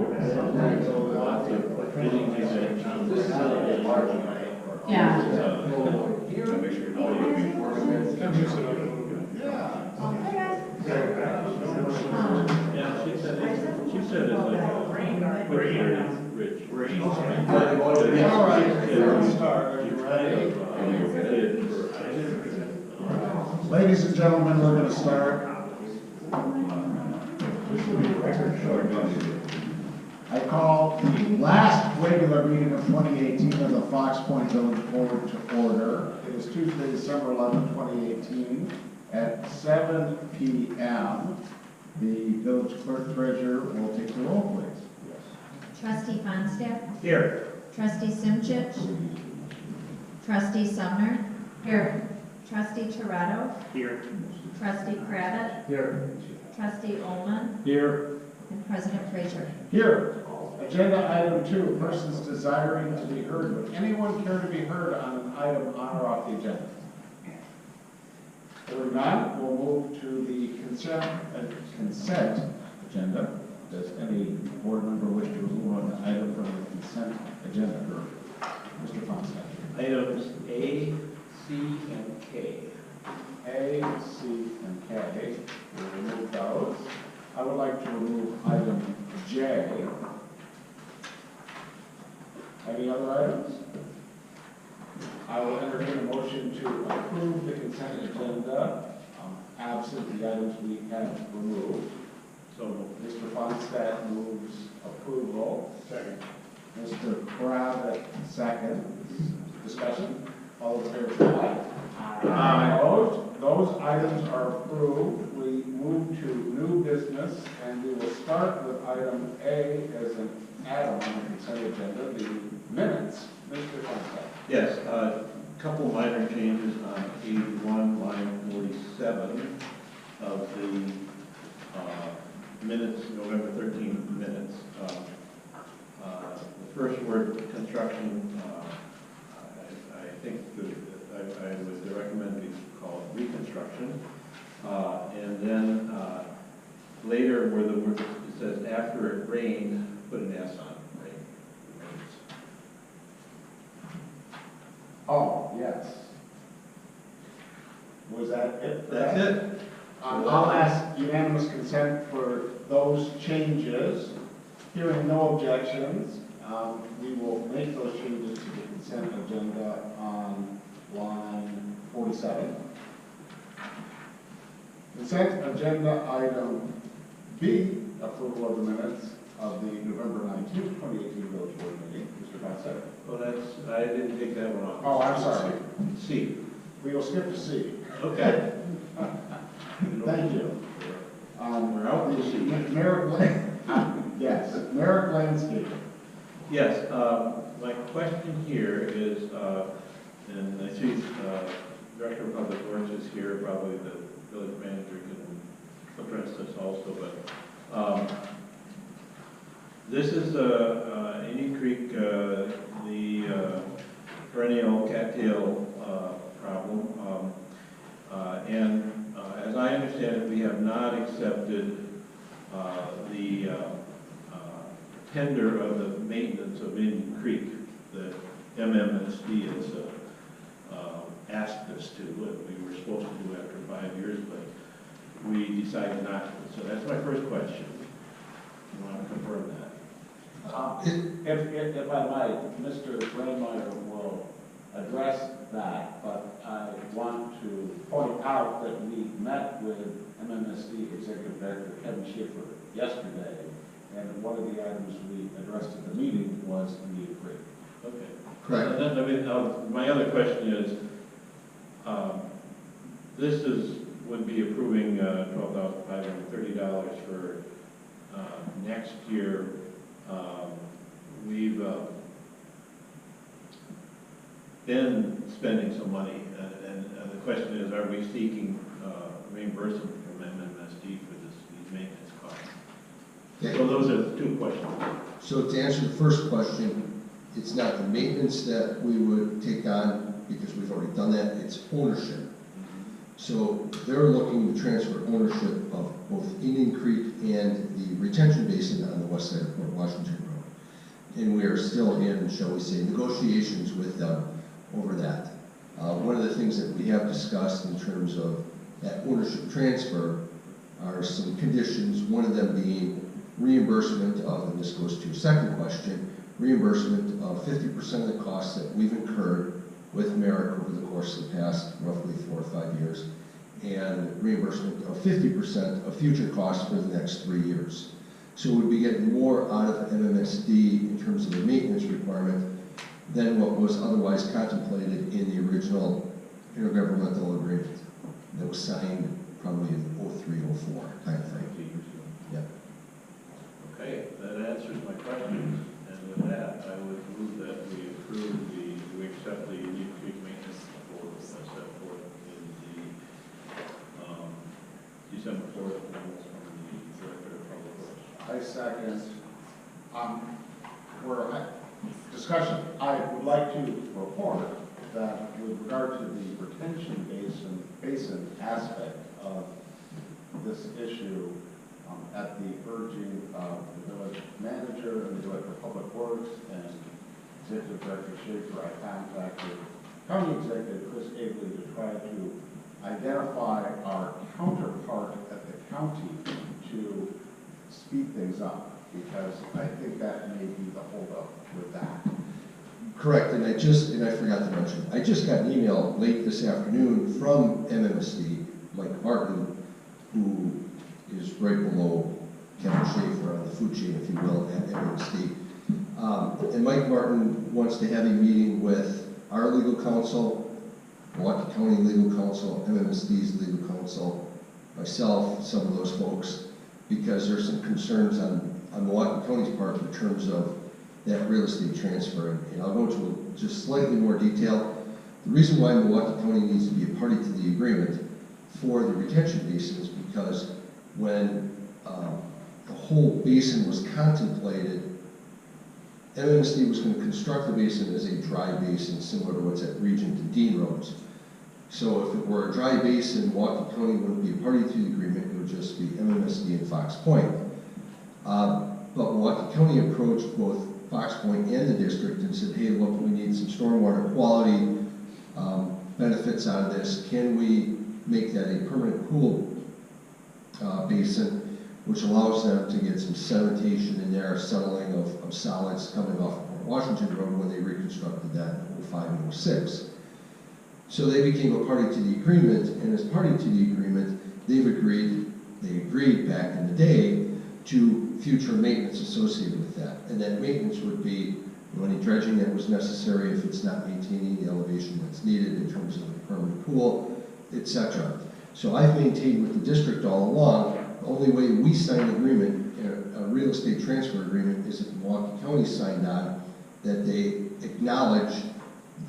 Sometimes lots of bidding events. This is a large one. Yeah. Yeah, she said it's like rich. All right, let's start. Are you ready? Ladies and gentlemen, we're going to start. I call the last regular meeting of 2018 of the Fox Point Village Board to order. It is Tuesday, December 11, 2018 at 7 p.m. The village clerk treasurer will take the roll, please. Trustee Fonstadt? Here. Trustee Simchich? Trustee Sumner? Here. Trustee Toretto? Here. Trustee Kravitz? Here. Trustee Ullman? Here. And President Frazier. Here. Agenda item 2, persons desiring to be heard. Would anyone care to be heard on an item on or off the agenda? Hearing none, we'll move to the consent agenda. Does any board member wish to move on the item from the consent agenda? Mr. Fonstadt. Items A, C, and K. A, C, and K. We'll remove those. I would like to remove item J. Any other items? I will entertain a motion to approve the consent agenda, absent the items we have removed. So Mr. Fonstadt moves approval. Second. Mr. Kravitz seconds. Discussion? All in favor, say aye. Aye. Opposed? Those items are approved. We move to new business, and we will start with item A as an add-on on the consent agenda, the minutes. Mr. Fonstadt. Yes, a couple minor changes on page 1, line 47 of the minutes, November 13th minutes. The first word, construction, I think I would recommend we call it reconstruction. And then later where the word, it says after it rained, put an S on it. Oh, yes. Was that it? That's it. I'll ask unanimous consent for those changes. Hearing no objections, we will make those changes to the consent agenda on line 47. Consent agenda item B, approval of the minutes of the November 19th, 2018 village board meeting. Mr. Fonstadt. Well, I didn't take that one off. Oh, I'm sorry. C. We will skip to C. Okay. Thank you. We're out to C. Yes, Merrick Landscape. Yes, my question here is, and I see Director of Public Works is here, probably the village manager can address this also, but this is Indian Creek, the perennial cattail problem, and as I understand it, we have not accepted the tender of the maintenance of Indian Creek that MMSD has asked us to, what we were supposed to do after 5 years, but we decided not to. So that's my first question. You want to confirm that? If I might, Mr. Rainmeyer will address that, but I want to point out that we met with MMSD Executive Director Kevin Schaefer yesterday, and one of the items we addressed at the meeting was Indian Creek. Okay. Correct. And then, my other question is, this would be approving $12,530 for next year. We've been spending some money, and the question is, are we seeking reimbursement from MMSD for these maintenance costs? Okay. So those are the two questions. So to answer the first question, it's not the maintenance that we would take on because we've already done that, it's ownership. So they're looking to transfer ownership of both Indian Creek and the retention basin on the west side of Port Washington Road. And we are still in, shall we say, negotiations with them over that. One of the things that we have discussed in terms of that ownership transfer are some conditions, one of them being reimbursement of, and this goes to your second question, reimbursement of 50% of the costs that we've incurred with Merrick over the course of the past roughly 4 or 5 years, and reimbursement of 50% of future costs for the next 3 years. So we'd be getting more out of MMSD in terms of the maintenance requirement than what was otherwise contemplated in the original intergovernmental agreement that was signed probably in 03, 04 kind of thing. Yeah. Okay, that answers my questions, and with that, I would move that we approve we accept the Indian Creek maintenance proposal as set forth in the December 4th memo from the Director of Public Works. I second. For discussion, I would like to report that with regard to the retention basin aspect of this issue, at the urging of the village manager and the Director of Public Works and Executive Director Schaefer, I contacted County Executive Chris Abley to try to identify our counterpart at the county to speed things up, because I think that may be the holdup with that. Correct, and I forgot to mention, I just got an email late this afternoon from MMSD, Mike Martin, who is right below Kevin Schaefer on the food chain, if you will, at MMSD. And Mike Martin wants to have a meeting with our legal counsel, Milwaukee County legal counsel, MMSD's legal counsel, myself, some of those folks, because there's some concerns on Milwaukee County's part in terms of that real estate transfer. And I'll go into just slightly more detail. The reason why Milwaukee County needs to be a party to the agreement for the retention basin is because when the whole basin was contemplated, MMSD was going to construct the basin as a dry basin, similar to what's at Regent and Dean Roads. So if it were a dry basin, Milwaukee County wouldn't be a party to the agreement, it would just be MMSD and Fox Point. But Milwaukee County approached both Fox Point and the district and said, hey, look, we need some stormwater quality benefits out of this. Can we make that a permanent pool basin, which allows them to get some sedimentation in there, settling of solids coming off of Port Washington Road when they reconstructed that in 05 and 06. So they became a party to the agreement, and as party to the agreement, they agreed back in the day to future maintenance associated with that. And that maintenance would be any dredging that was necessary if it's not maintaining the elevation that's needed in terms of a permanent pool, etc. So I've maintained with the district all along, the only way we sign an agreement, a real estate transfer agreement, is if Milwaukee County signed on, that they acknowledge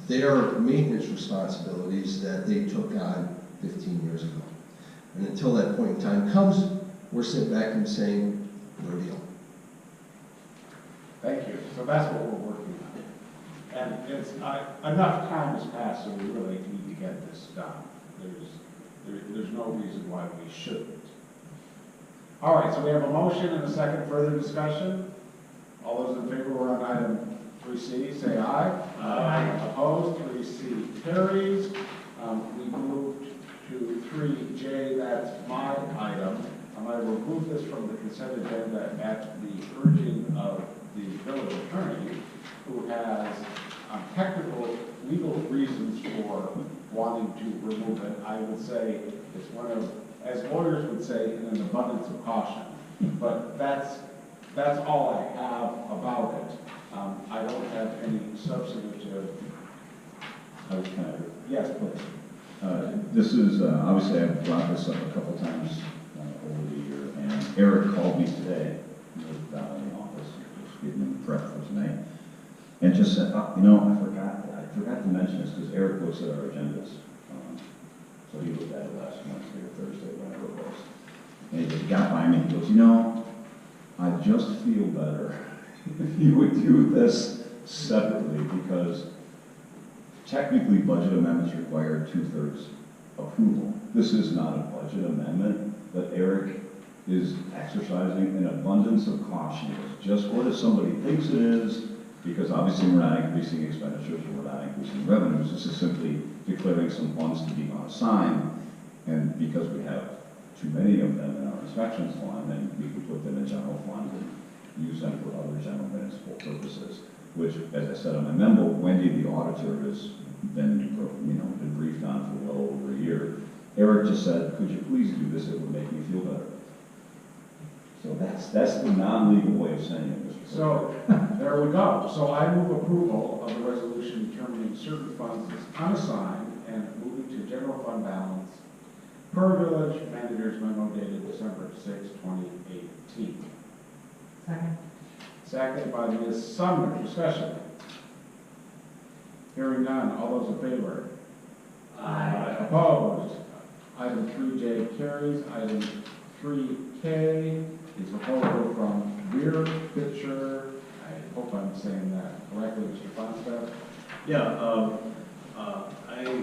their maintenance responsibilities that they took on 15 years ago. And until that point in time comes, we're sitting back and saying, no deal. Thank you. So that's what we're working on. And it's, enough time has passed, so we really need to get this done. There's no reason why we shouldn't. All right, so we have a motion and a second. Further discussion? All those in favor, we're on item 3C, say aye. Aye. Opposed? 3C carries. We moved to 3J, that's my item. I will move this from the consent agenda at the urging of the village attorney, who has technical legal reasons for wanting to remove it. I would say it's one of, as lawyers would say, in an abundance of caution. But that's all I have about it. I don't have any substantive. I was kind of, Yes, please. this is, obviously I've brought this up a couple times over the year, and Eric called me today, he was down in the office, just giving me prep for tonight, and just said, I forgot to mention this, because Eric looks at our agendas, so he looked at it last Wednesday or Thursday, whenever it was, and he just got by me, and he goes, I just feel better if you would do this separately, because technically budget amendments require 2/3 approval. this is not a budget amendment, but Eric is exercising an abundance of caution. It's just what if somebody thinks it is, because obviously we're not increasing expenditures, we're not increasing revenues. This is simply declaring some funds to be unassigned, and because we have too many of them in our inspections fund, then we can put them in general fund and use them for other general municipal purposes, which, as I said on my memo, Wendy, the auditor, has been briefed on for well over a year. Eric just said, could you please do this, it would make me feel better. So that's the non-legal way of saying it, Mr. So, there we go. So I move approval of the resolution determining certain funds as unassigned and moving to general fund balance per village manager's memo dated December 6, 2018. Second. Seconded by Ms. Sumner. Discussion. Hearing none. All those in favor? Aye. Opposed? Item 3J carries. Item 3K is a proposal from Weir Pitcher. I hope I'm saying that correctly, Mr. Fonstad. Yeah, I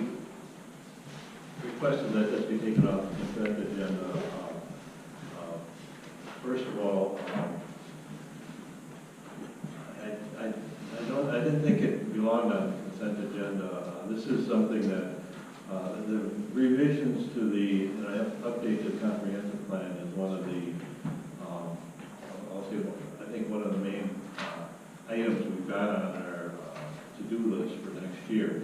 requested that this be taken off the consent agenda. First of all, I didn't think it belonged on the consent agenda. This is something that the revisions to the updated comprehensive plan is one of the I think one of the main items we've got on our to-do list for next year.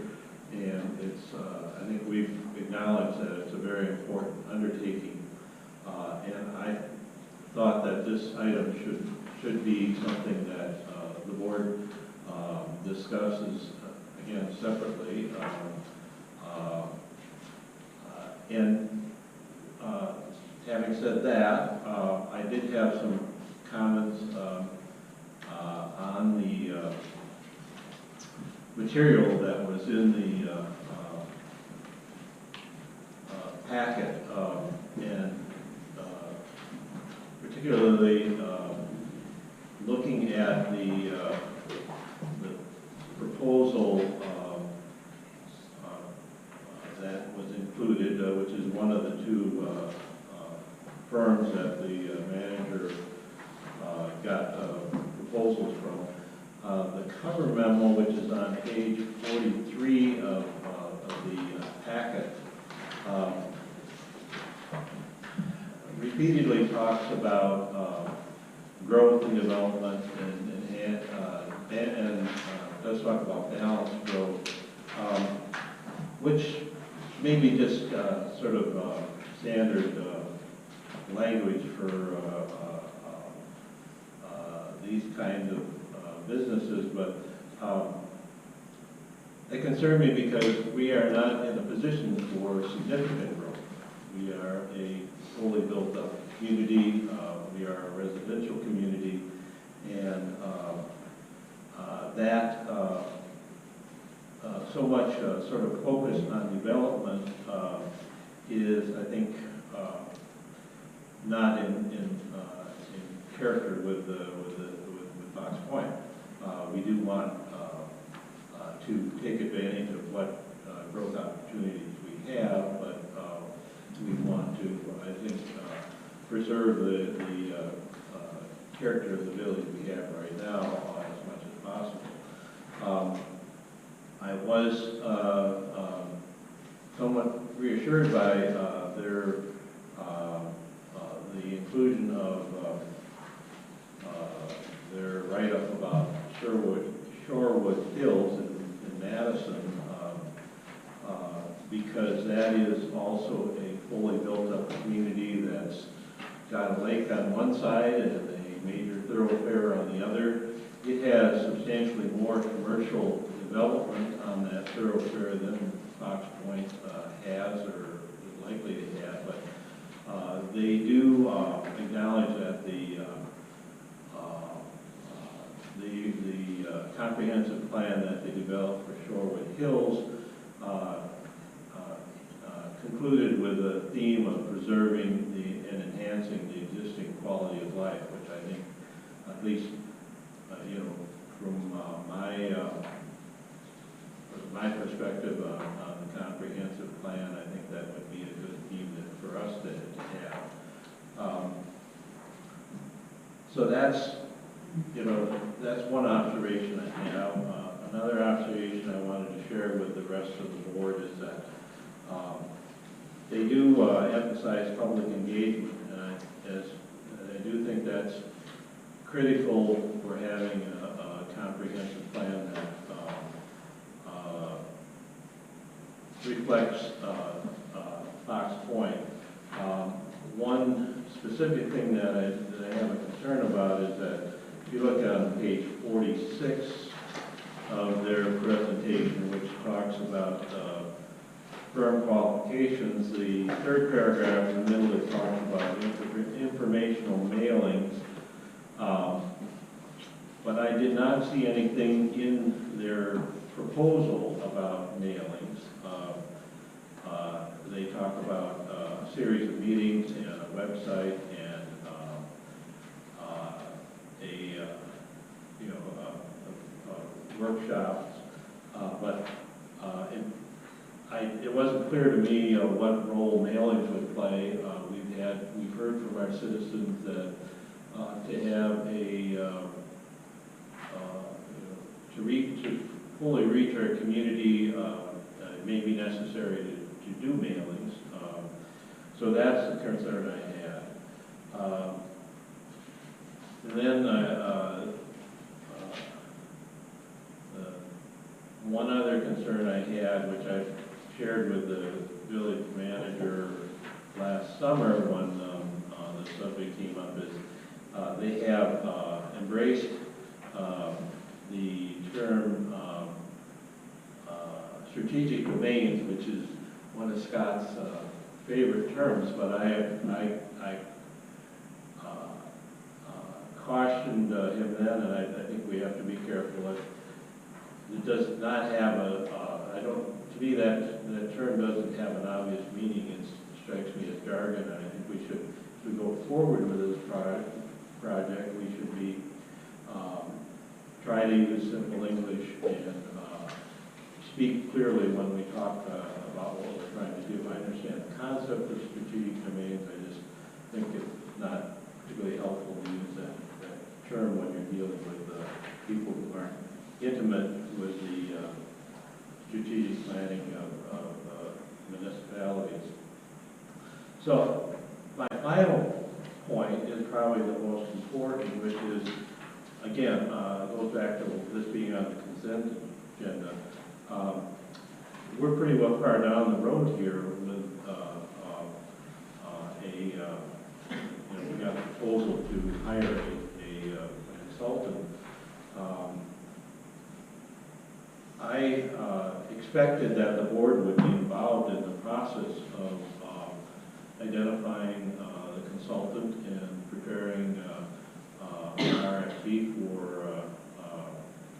And it's, I think we've acknowledged that it's a very important undertaking. And I thought that this item should be something that the board discusses again separately. Having said that, I did have some comments on the material that was in the packet, and particularly looking at the proposal that was included, which is one of the two firms that the manager got proposals from. The cover memo, which is on page 43 of the packet, repeatedly talks about growth and development and does talk about balanced growth, which may be just sort of standard language for these kinds of businesses, but it concerned me because we are not in a position for significant growth. We are a fully built up community, we are a residential community, and that so much sort of focus on development is, I think, not in character with Fox Point. We do want to take advantage of what growth opportunities we have, but we want to, I think, preserve the character of the village we have right now as much as possible. I was somewhat reassured by the inclusion of their write-up about Shorewood Hills in Madison, because that is also a fully built-up community that's got a lake on one side and a major thoroughfare on the other. It has substantially more commercial development on that thoroughfare than Fox Point has or is likely to have, but they do acknowledge that the comprehensive plan that they developed for Shorewood Hills concluded with a theme of preserving and enhancing the existing quality of life, which I think, at least, from my perspective on the comprehensive plan, I think that would be a good theme for us to have. So that's, that's one observation I have. Another observation I wanted to share with the rest of the board is that they do emphasize public engagement, and I do think that's critical for having a comprehensive plan that reflects Fox Point. One specific thing that I have a concern about is that if you look on page 46 of their presentation, which talks about firm qualifications, the third paragraph in the middle is talking about informational mailings. But I did not see anything in their proposal about mailings. They talk about a series of meetings and a website and workshops, but it wasn't clear to me what role mailings would play. We've heard from our citizens that to have to fully reach our community, it may be necessary to do mailings. So that's the concern I had. And then one other concern I had, which I shared with the village manager last summer when the subject came up, is they have embraced the term strategic domains, which is one of Scott's favorite terms, but I cautioned him then, and I think we have to be careful. It does not have to me that term doesn't have an obvious meaning. It strikes me as jargon, and I think we should, if we go forward with this project, we should be, try to use simple English and speak clearly when we talk about what we're trying to do. I understand the concept of strategic domains. I just think it's not particularly helpful to use that term when you're dealing with people who aren't intimate with the strategic planning of municipalities. So my final point is probably the most important, which is, again, goes back to this being on the consent agenda. We're pretty well far down the road here with we got a proposal to hire a consultant. I expected that the board would be involved in the process of identifying the consultant and preparing an RFP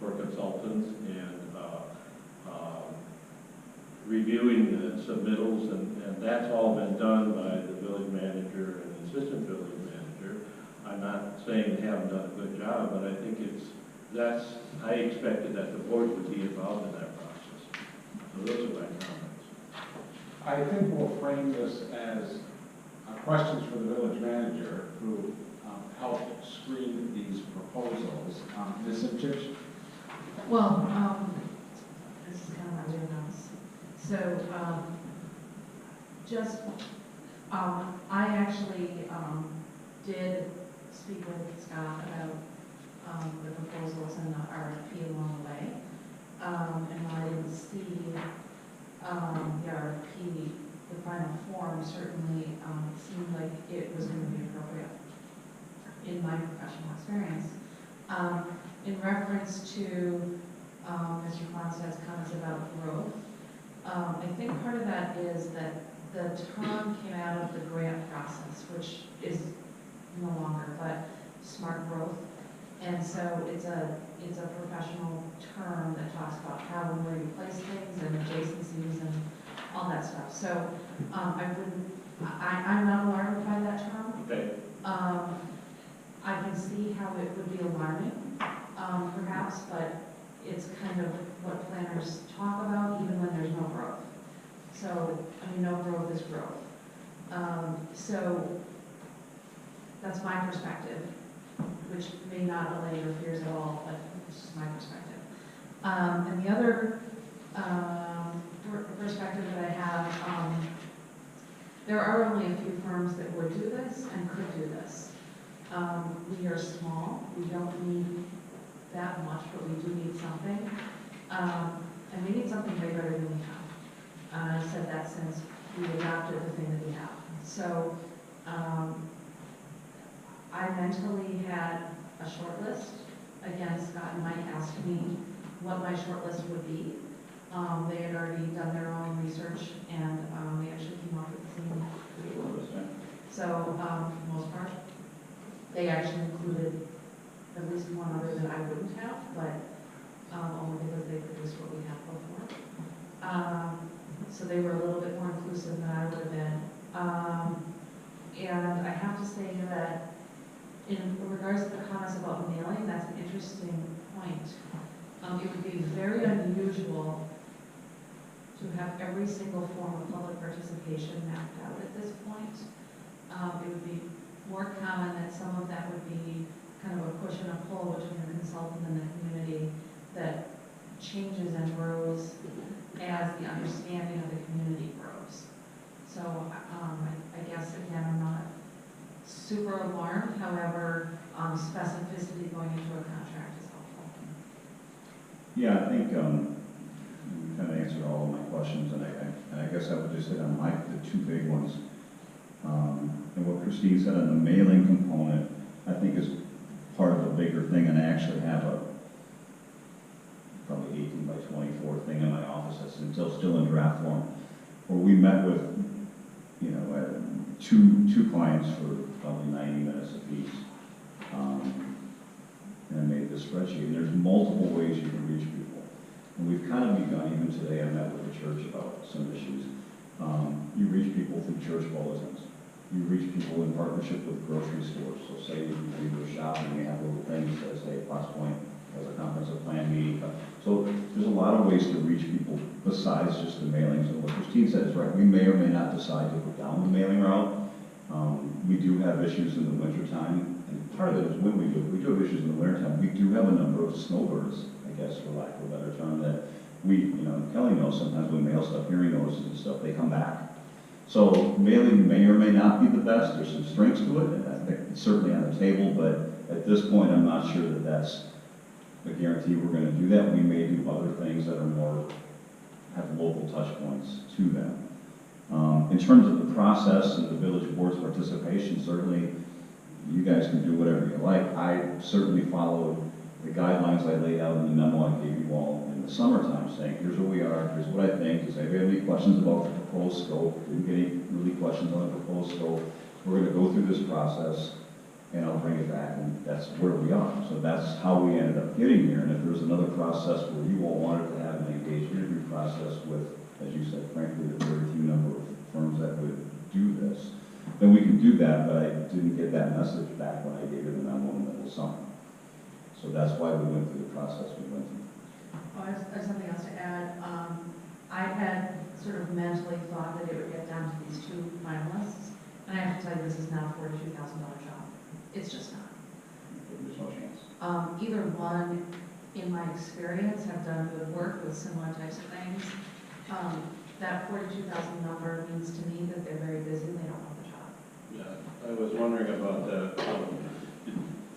for consultants and reviewing the submittals, and that's all been done by the village manager and the assistant village manager. I'm not saying they haven't done a good job, but I think I expected that the board would be involved in that process. So those are my comments. I think we'll frame this as questions for the village manager who helped screen these proposals. Ms. Simchich? Well, this is kind of my wheelhouse. So, I actually did speak with Scott about the proposals and the RFP along the way. And while I didn't see the RFP, the final form, certainly seemed like it was going to be appropriate in my professional experience. In reference to Mr. Fonstad's comments about growth, I think part of that is that the term came out of the grant process, which is no longer, but smart growth. And so it's a professional term that talks about how and where you place things and adjacencies and all that stuff. So I'm not alarmed by that term. Okay. I can see how it would be alarming, perhaps, but it's kind of what planners talk about even when there's no growth. So, I mean, no growth is growth. So that's my perspective, which may not allay your fears at all, but it's just my perspective. And the other perspective that I have, there are only a few firms that would do this and could do this. We are small, we don't need that much, but we do need something. And we need something bigger than we have. I've said that since we adopted the thing that we have. So I mentally had a short list. Again, Scott and Mike asked me what my short list would be. They had already done their own research, and they actually came up with the same. So, for the most part, they actually included at least one other that I wouldn't have, but only because they produced what we have before. So they were a little bit more inclusive than I would have been. And I have to say that in regards to the comments about mailing, that's an interesting point. It would be very unusual to have every single form of public participation mapped out at this point. It would be more common that some of that would be kind of a push and a pull between the consultant and the community that changes and grows as the understanding of the community grows. So I guess, again, I'm not super alarmed. However, specificity going into a contract is helpful. Yeah, I think you kind of answered all of my questions, and I guess I would just hit on the two big ones. And what Christine said on the mailing component, I think is part of a bigger thing, and I actually have a probably 18 by 24 thing in my office that's still in draft form, where we met with, you know, two clients for probably 90 minutes apiece. And I made this spreadsheet, and there's multiple ways you can reach people. And we've kind of begun, even today, I met with the church about some issues. You reach people through church bulletins. You reach people in partnership with grocery stores. So say you go shopping, you have little things that say Plus Point has a comprehensive plan meeting. So there's a lot of ways to reach people besides just the mailings. And what Christine said is right. We may or may not decide to go down the mailing route. We do have issues in the wintertime. And part of it is when we do have issues in the wintertime. We do have a number of snowbirds, I guess, for lack of a better term, that Kelly knows sometimes when we mail stuff, hearing notices and stuff, they come back. So mailing may or may not be the best. There's some strengths to it, and I think it's certainly on the table, but at this point, I'm not sure that that's a guarantee we're going to do that. We may do other things that are have local touch points to them. In terms of the process and the village board's participation, certainly you guys can do whatever you like. I certainly followed the guidelines I laid out in the memo I gave you all in the summertime, saying, here's where we are, here's what I think. Does anybody have any questions about the proposed scope? Didn't get any really questions on the proposed scope. We're going to go through this process, and I'll bring it back, and that's where we are. So that's how we ended up getting here. And if there's another process where you all wanted to have an engaged interview process with, as you said, frankly, a very few number of firms that would do this, then we can do that, but I didn't get that message back when I gave you the memo in the middle of summer. So that's why we went through the process we went through. Oh, I have something else to add. I had sort of mentally thought that it would get down to these two finalists, and I have to tell you, this is not a $42,000 job. It's just not. There's no chance. Either one, in my experience, have done good work with similar types of things. That 42,000 number means to me that they're very busy and they don't want the job. Yeah, I was wondering about the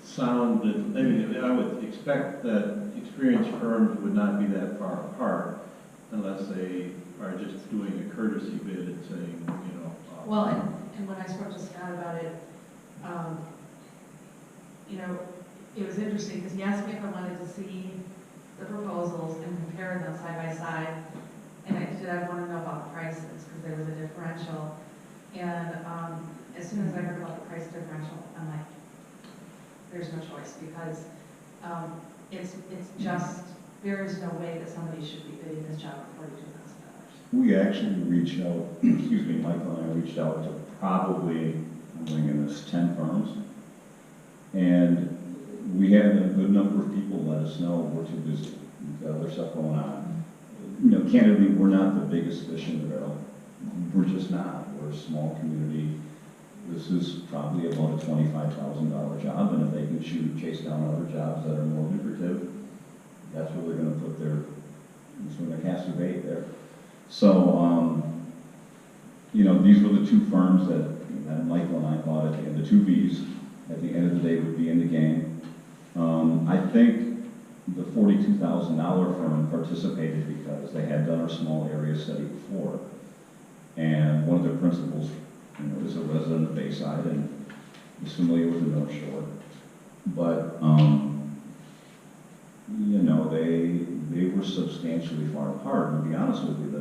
sound, I mean, I would expect that experienced firms would not be that far apart unless they are just doing a courtesy bid and saying, Well, and when I spoke to Scott about it, it was interesting because he asked me if I wanted to see the proposals and compare them side by side. And did I want to know about the prices because there was a differential. And as soon as I heard about the price differential, I'm like, there's no choice because it's just, there is no way that somebody should be bidding this job for $42,000. We actually reached out, excuse me, Michael and I reached out to probably, I'm bringing this 10 firms. And we had a good number of people let us know we're too busy. We've got other stuff going on. Candidly, we're not the biggest fish in the barrel. we're just not. We're a small community. This is probably about a $25,000 job, and if they can chase down other jobs that are more lucrative, that's where they're gonna put that's where they cast their bait there. So, you know, these were the two firms that Michael and I thought at the end, the two V's, at the end of the day would be in the game. I think the $42,000 firm participated because they had done our small area study before. And one of their principals, you know, is a resident of Bayside and is familiar with the North Shore. But, you know, they were substantially far apart. And to be honest with you,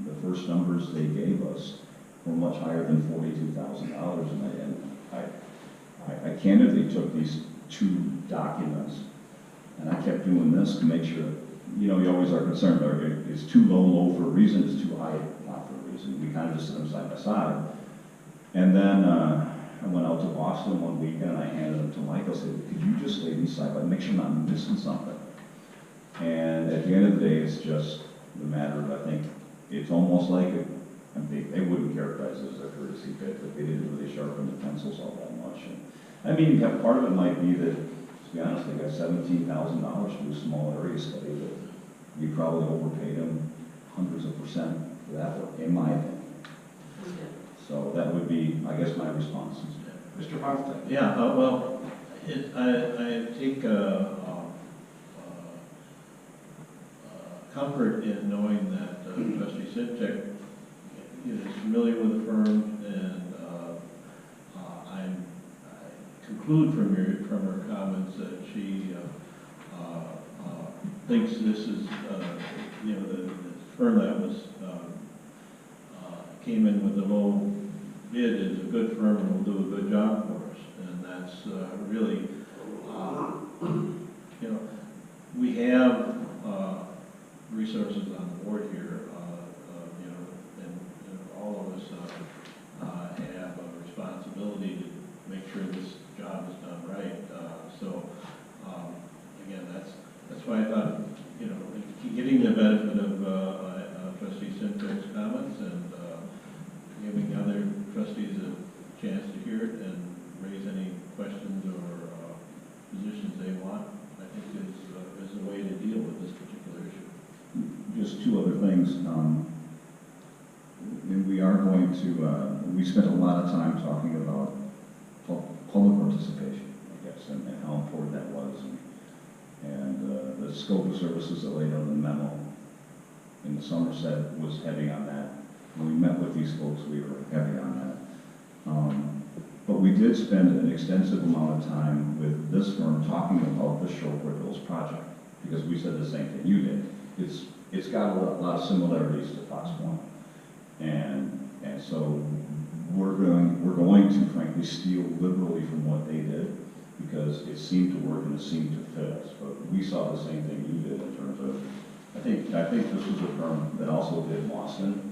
the first numbers they gave us were much higher than $42,000. And I candidly took these two documents and I kept doing this to make sure, you know, you always are concerned, it's too low for a reason, it's too high, not for a reason. We kind of just set them side by side. And then I went out to Boston one weekend and I handed them to Michael, said, could you just lay these side by, make sure I'm not missing something. And at the end of the day, it's just the matter of, I think, it's almost like, they wouldn't characterize it as a courtesy bit, but they didn't really sharpen the pencils all that much. And, I mean, part of it might be that, to be honest, they got $17,000 to do a small area study that we probably overpaid them hundreds of % for that work, in my opinion. We did. So that would be, I guess, my response. Mr. Hoffman? Yeah, well, I take comfort in knowing that Trustee Simchek is familiar with the firm, and I conclude from her comments that she thinks this is, you know, the firm that was came in with a low bid is a good firm and will do a good job for us, and that's really, you know, we have resources on the board here, you know, and all of us have a responsibility to make sure this job is done right. So again, that's why I thought, you know, getting the benefit of Trustee Simchek's comments and giving other trustees a chance to hear it and raise any questions or positions they want, I think is a way to deal with this particular issue. Just two other things. And we are going to, we spent a lot of time talking about public participation, I guess, and how important that was. And the scope of services that laid out in the memo in the Somerset was heavy on that. When we met with these folks, we were heavy on that. But we did spend an extensive amount of time with this firm talking about the Shortwood Hills project, because we said the same thing you did. It's got a lot of similarities to Fox Point. And so we're going to frankly steal liberally from what they did, because it seemed to work and it seemed to fit us. But we saw the same thing you did in terms of, I think this was a firm that also did Boston.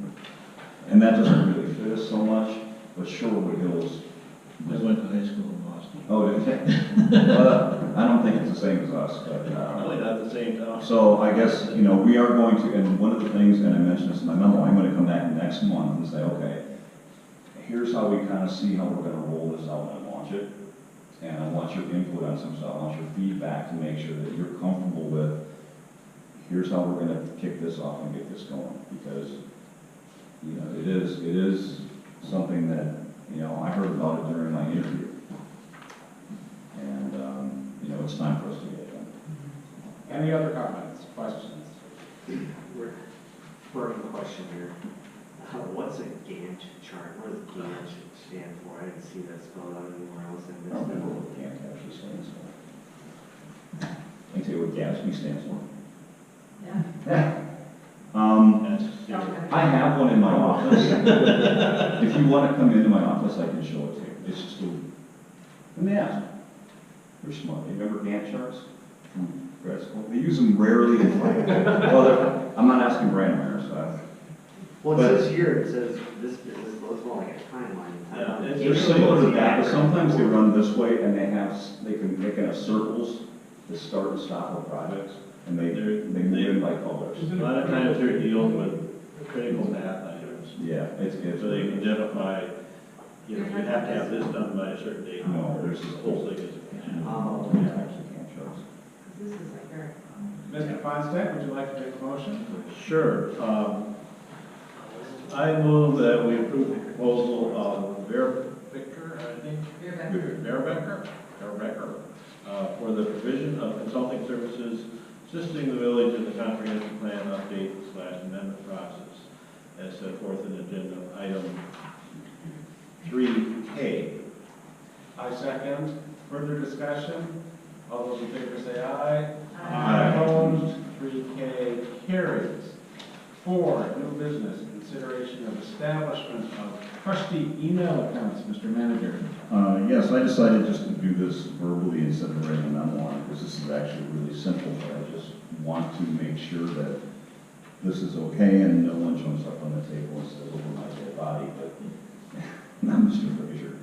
And that doesn't really fit us so much, but Shortwood Hills. I went to high school in Boston. Oh, did you? Well, I don't think it's the same as us, but. Probably not the same time. So I guess, you know, we are going to, and one of the things, and I mentioned this in my memo, I'm going to come back next month and say, okay, here's how we kind of see how we're going to roll this out and launch it. And I want your input on some stuff. I want your feedback to make sure that you're comfortable with, here's how we're going to kick this off and get this going. Because, you know, it is something that, you know, I heard about it during my interview. And, you know, it's time for us to get it done. Any other comments, questions? Burning question here. What's a Gantt chart? What does Gantt stand for? I didn't see that spelled out anywhere else in I don't this. remember what GANT actually stands for. I can tell you what GASB stands for. Yeah. I have one in my office. If you want to come into my office, I can show it to you. It's just a, let me ask. You're smart. You remember Gantt charts from grad school? They use them rarely in finance. Well, I'm not asking Brandmeier, so. Well, it says here, it says this looks more like a timeline. Yeah, They're similar to that, but sometimes they run this way and they can have circles that start and stop of projects, and they move in by colors. A lot of times they're dealing with critical math items. Yeah, it's, So they can identify, you know, you have to have this done by a certain date. No, there's The whole thing is. Oh, yeah, actually can't show us. This is like very. Mr. Feinstein, would you like to make a motion? Sure. I move that we approve the proposal of Becker, I think, Becker, for the provision of consulting services assisting the village in the comprehensive plan update / amendment process as set forth in agenda item 3K. I second. Further discussion? All those in favor say aye. Aye. Opposed? 3K carries. 4, new business, consideration of establishment of trustee email accounts, Mr. Manager. Yes, I decided just to do this verbally instead of writing a memo on it, because this is actually really simple, but I just want to make sure that this is okay and no one jumps up on the table and says, over my dead body, but not Mr. Frazier.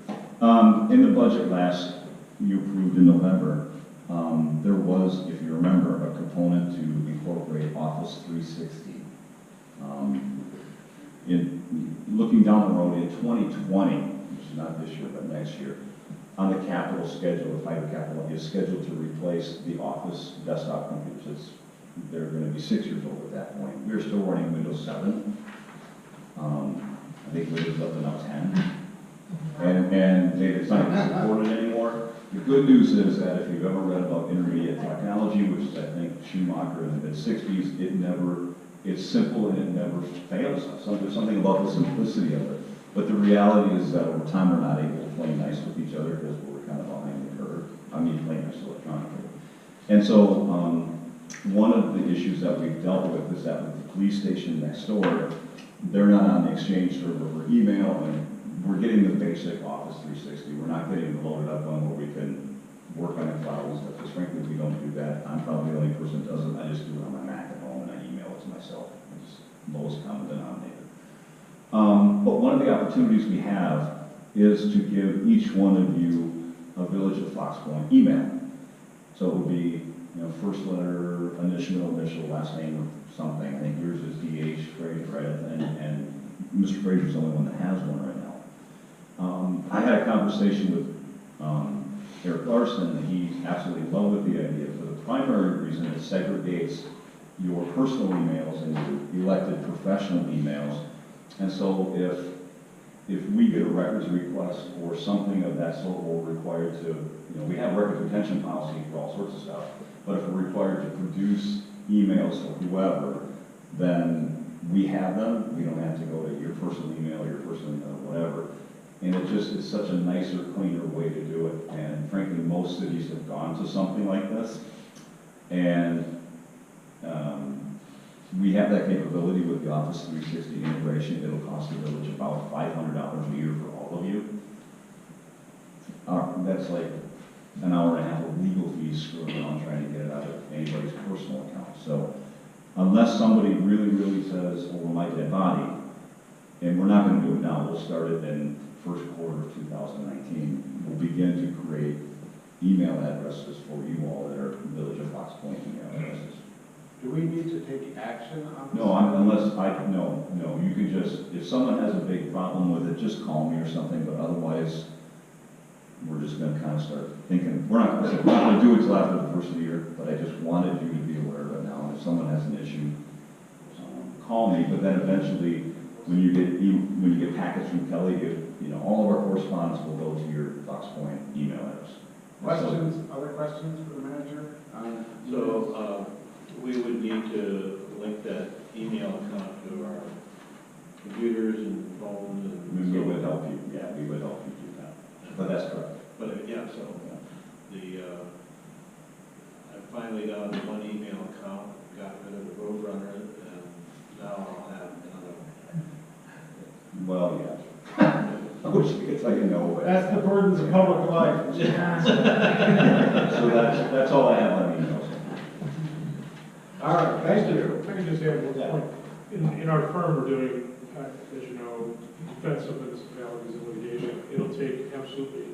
In the budget you approved in November, there was, if you remember, a component to incorporate Office 360. Looking down the road in 2020, which is not this year, but next year, on the capital schedule, the fiber capital is scheduled to replace the Office desktop computers. They're going to be 6 years old at that point. We're still running Windows 7. I think Windows up to now 10. And it's not supported anymore. The good news is that if you've ever read about intermediate technology, which is I think Schumacher in the mid-60s, it's simple and it never fails us. So there's something about the simplicity of it. But the reality is that over time we're not able to play nice with each other because we're kind of behind the curve. I mean, play nice electronically. And so one of the issues that we've dealt with is that with the police station next door, they're not on the Exchange server for email, and we're getting the basic Office 360. We're not getting the loaded up one where we can work on the cloud and stuff, because frankly, we don't do that. I'm probably the only person that does it. I just do it on my Mac at home and I email it to myself. It's the lowest common denominator. But one of the opportunities we have is to give each one of you a Village of Fox Point email. So it would be, first letter, initial, last name, or something. I think yours is D.H. Frazier, right? And Mr. Frazier's the only one that has one right now. I had a conversation with Eric Larson, and he absolutely loved with the idea. For the primary reason, it segregates your personal emails and your elected professional emails. And so if we get a records request or something of that sort, we're required to, we have records retention policy for all sorts of stuff, but if we're required to produce emails for whoever, then we have them. We don't have to go to your personal email, your personal email, whatever. And it's such a nicer, cleaner way to do it. And frankly, most cities have gone to something like this. And we have that capability with the Office 360 integration. It'll cost the village about $500 a year for all of you. That's like an hour and a half of legal fees screwing around trying to get it out of anybody's personal account. So unless somebody really, really says, over my dead body, and we're not going to do it now, we'll start it in first quarter of 2019, we'll begin to create email addresses for you all that are Village of Fox Point email addresses. Do we need to take action on this? No, no, you can just, if someone has a big problem with it, just call me or something, but otherwise, we're just gonna kind of start thinking, we're not gonna do it till after the first of the year, but I just wanted you to be aware of it now. And if someone has an issue, call me, but then eventually, when you get packets from Kelly, all of our correspondence will go to your Fox Point email address. Questions, other questions for the manager? So we would need to link that email account to our computers and phones and. We would help you, yeah, we would help you do that. But that's correct. But yeah, so I finally got on the one email account, got rid of the Roadrunner, and now I'll have another. Well, yeah. I wish I could tell you no, but. That's the burdens of public life. So that's all I have on emails. All right, thank you. If I can just add one point. In our firm, we're doing, as you know, defense of municipalities and litigation. It'll take absolutely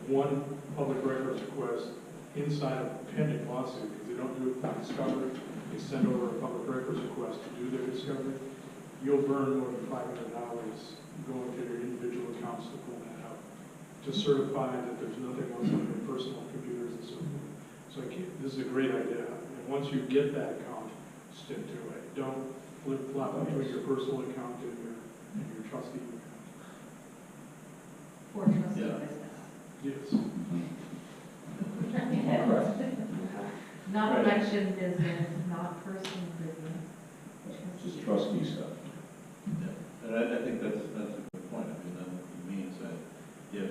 one public records request inside of a pending lawsuit, because they don't do it for discovery. They send over a public records request to do their discovery. you'll burn more than $500 going to your individual accounts to pull that out, to certify that there's nothing else on your personal computers and so forth. So this is a great idea. And once you get that account, stick to it. Don't flip-flop between your personal account and your trustee account. For trustee Yeah. business. Yes. Not Right. election business, not personal business. Just trustee stuff. And I think that's a good point. I mean, that means that if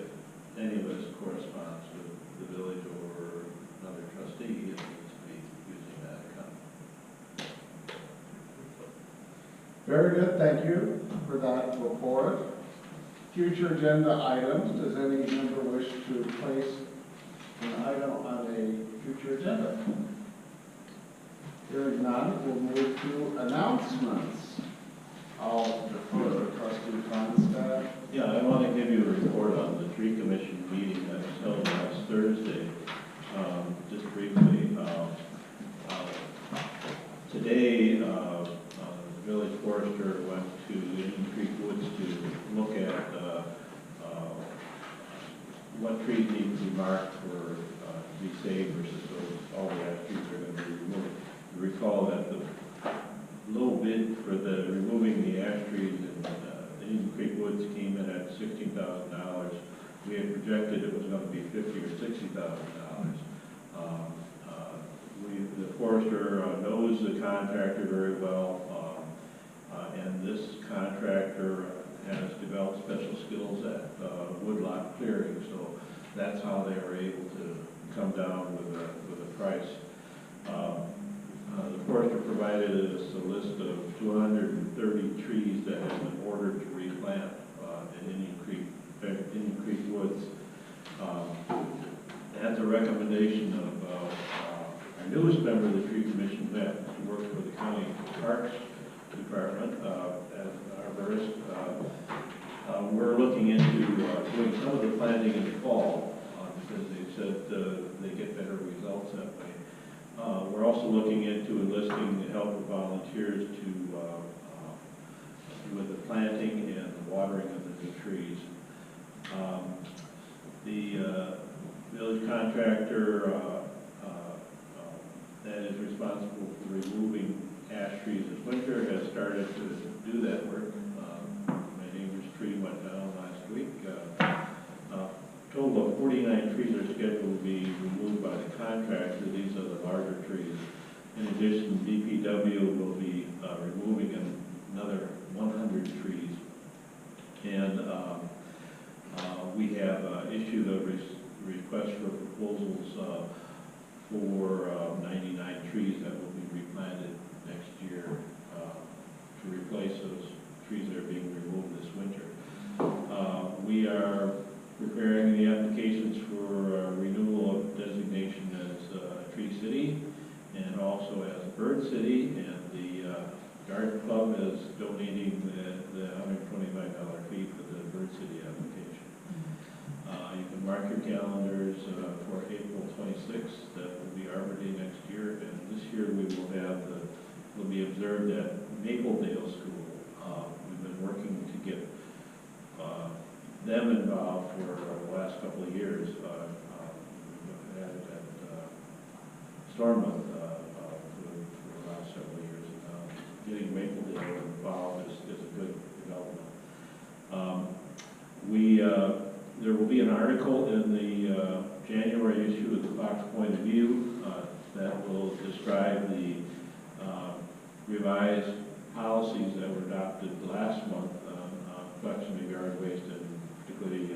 any of us corresponds with the village or another trustee, it needs to be using that account. Very good, thank you for that report. Future agenda items, does any member wish to place an item on a future agenda? Hearing none, we'll move to announcements. I'll defer to trustee Fonstad. Yeah, I want to give you a report on the tree commission meeting that was held last Thursday. Just briefly, today, the village forester went to Indian Creek Woods to look at what trees need to be marked for to be saved versus all the ash trees are going to be removed. You recall that the low bid for the removing the ash trees in Indian Creek Woods came in at $16,000. We had projected it was going to be $50,000 or $60,000. The forester knows the contractor very well, and this contractor has developed special skills at woodlot clearing, so that's how they were able to come down with a price. The forester provided us a list of 230 trees that have been ordered to replant in Indian Creek Woods. At the recommendation of our newest member of the Tree Commission, Matt, who works for the County Parks Department as an arborist, we're looking into doing some of the planting in the fall because they said they get better results that way. We're also looking into enlisting the help of volunteers with the planting and the watering of the new trees. The village contractor that is responsible for removing ash trees this winter has started to do that work. My neighbor's tree went down last week. A total of 49 trees are scheduled to be removed by the contractor. These are the larger trees. In addition, DPW will be removing another 100 trees. And we have issued a request for proposals for 99 trees that will be replanted next year to replace those trees that are being removed this winter. We are preparing the applications for renewal of designation as Tree City and also as Bird City, and the Garden Club is donating the $125 fee for the Bird City application. You can mark your calendars for April 26th. That will be Arbor Day next year, and this year we will be observed at Mapledale School. We've been working to get them involved for the last couple of years. We've had it at Stormont for the last several years. Getting Mapledale involved is a good development. There will be an article in the January issue of the Fox Point of View that will describe the revised policies that were adopted last month on collection of yard waste, and particularly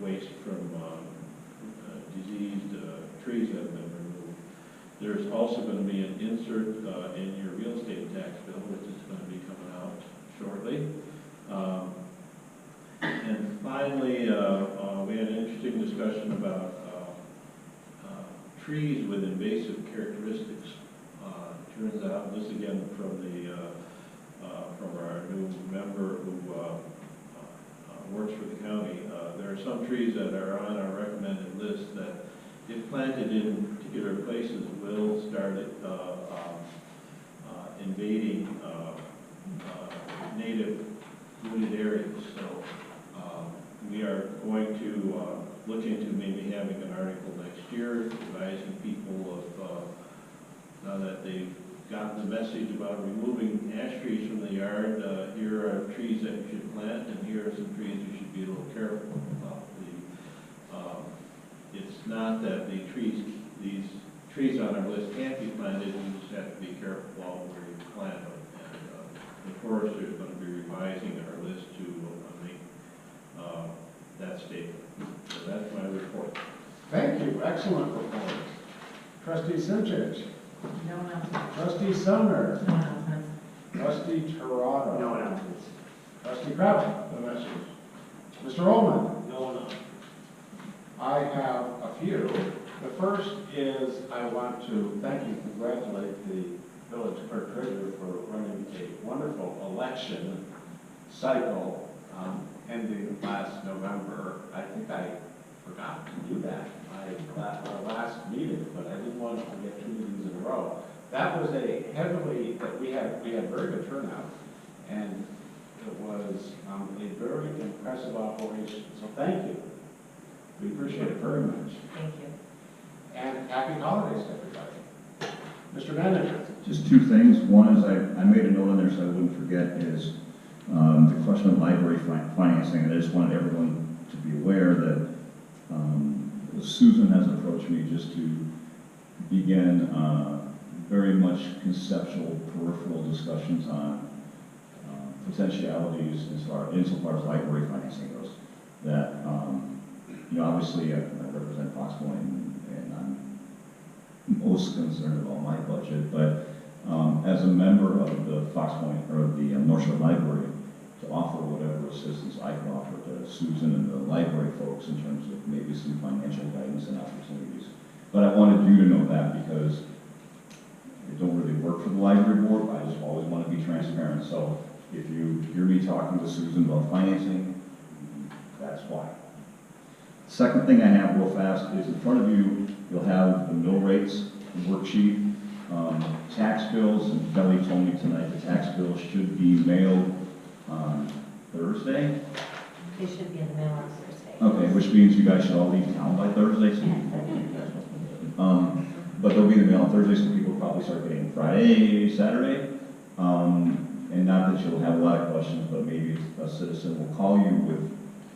waste from diseased trees that have been removed. There's also going to be an insert in your real estate tax bill, which is going to be coming out shortly. And finally, we had an interesting discussion about trees with invasive characteristics. Turns out, this again from our new member who works for the county, there are some trees that are on our recommended list that, if planted in particular places, will start invading native wooded areas. So we are going to look into maybe having an article next year advising people of, now that they've gotten the message about removing ash trees from the yard, here are trees that you should plant, and here are some trees you should be a little careful about. It's not that these trees on our list can't be planted, we just have to be careful where you plant them. And the forester is going to be revising our list to make that statement. So that's my report. Thank you, excellent report. Trustee Simchich, No announcements. trustee Sumner, No announcements. trustee Torado. No announcements. Trustee Crouch. No messages. Mr. Ullman. No, no. I have a few. The first is I want to thank and congratulate the village clerk treasurer for running a wonderful election cycle ending last November. I think I forgot to do that at our last meeting, but I didn't want to get 2 meetings in a row. That was we had very good turnout, and it was a very impressive operation. So thank you. We appreciate it very much. Thank you. And happy holidays to everybody. Mr. Manager. Just two things. One is I made a note on there so I wouldn't forget is the question of library financing. And I just wanted everyone to be aware that Susan has approached me just to begin very much conceptual, peripheral discussions on potentialities insofar as library financing goes. That, obviously I represent Fox Point and I'm most concerned about my budget, but as a member of the Fox Point or the North Shore Library, to offer whatever assistance I can offer to Susan and the library folks in terms of maybe some financial guidance and opportunities. But I wanted you to know that because I don't really work for the library board, I just always want to be transparent. So if you hear me talking to Susan about financing, that's why. Second thing I have real fast is in front of you, you'll have the mill rates worksheet. Tax bills, and Kelly told me tonight the tax bills should be mailed on Thursday. They should be in the mail on Thursday. Okay, which means you guys should all leave town by Thursday. So but they'll be in the mail on Thursday, so people will probably start getting Friday, Saturday. And not that you'll have a lot of questions, but maybe a citizen will call you with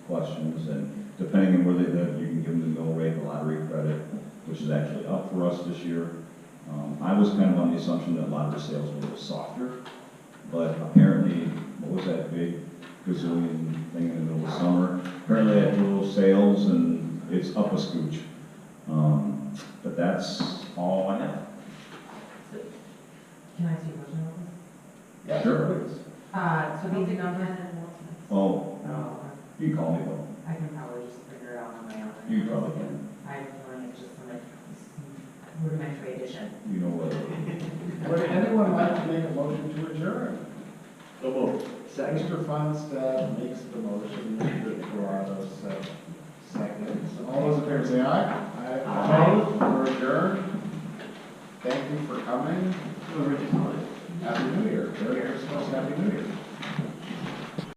questions, and depending on where they live, you can give them the mill rate, the lottery credit, which is actually up for us this year. I was kind of on the assumption that lottery sales were a little softer, but apparently, what was that big gazillion thing in the middle of summer? Apparently, they had little sales, and it's up a scooch. But that's all I have. Can I see a question on Yes, Sure. please. this? So these numbers, Oh, oh, you can call me though. I can probably just figure it out on my own. You probably can. I'm feeling it's just some rudimentary addition. You know what? Would anyone like to make a motion to adjourn? So moved. Second. Mr. Funstead makes the motion, Mr. Torado seconds. All those in favor say aye. Aye. Opposed? We're adjourned. Thank you for coming. Happy New Year. Merry Christmas, Happy New Year.